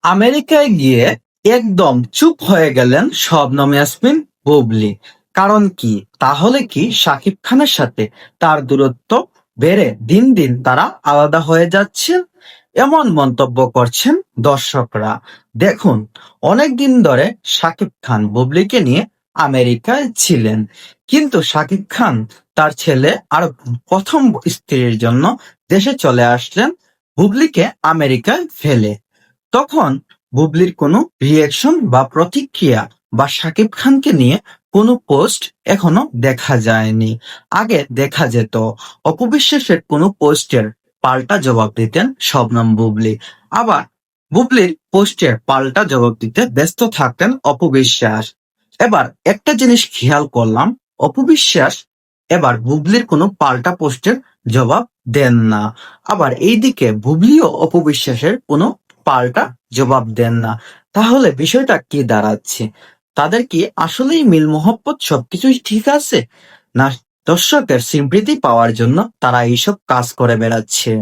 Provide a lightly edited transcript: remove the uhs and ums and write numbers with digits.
আমেরিকায় গিয়ে একদম চুপ হয়ে গেলেন শবনম ইয়াসমিন বুবলী। কারণ কি? তাহলে কি শাকিব খানের সাথে তার দূরত্ব বেড়ে দিন দিন তারা আলাদা হয়ে যাচ্ছে? এমন মন্তব্য করছেন দর্শকরা। দেখুন, অনেকদিন ধরে শাকিব খান বুবলীকে নিয়ে আমেরিকায় ছিলেন, কিন্তু শাকিব খান তার ছেলে আর প্রথম স্ত্রীর জন্য দেশে চলে আসলেন বুবলীকে আমেরিকায় ফেলে। তখন বুবলির কোনো রিঅ্যাকশন বা প্রতিক্রিয়া বা শাকিব খানকে নিয়ে কোনো পোস্ট এখনো দেখা যায়নি। আগে দেখা যেত, অপু বিশ্বাসের কোনো পোস্টের পাল্টা জবাব দিতেন শবনম বুবলী। আবার বুবলির পোস্টের পাল্টা জবাব দিতে ব্যস্ত থাকতেন অপু বিশ্বাস। এবার একটা জিনিস খেয়াল করলাম, অপু বিশ্বাস এবার বুবলির কোনো পাল্টা পোস্টের জবাব দেন না। আবার এইদিকে বুবলিও অপু বিশ্বাসের কোনো পাল্টা জবাব দেন না। তাহলে বিষয়টা কি দাঁড়াচ্ছে? তাদের কি আসলেই মিল মহব্বত সবকিছুই ঠিক আছে, না দর্শকের সিম্পৃতি পাওয়ার জন্য তারা এইসব কাজ করে বেড়াচ্ছে?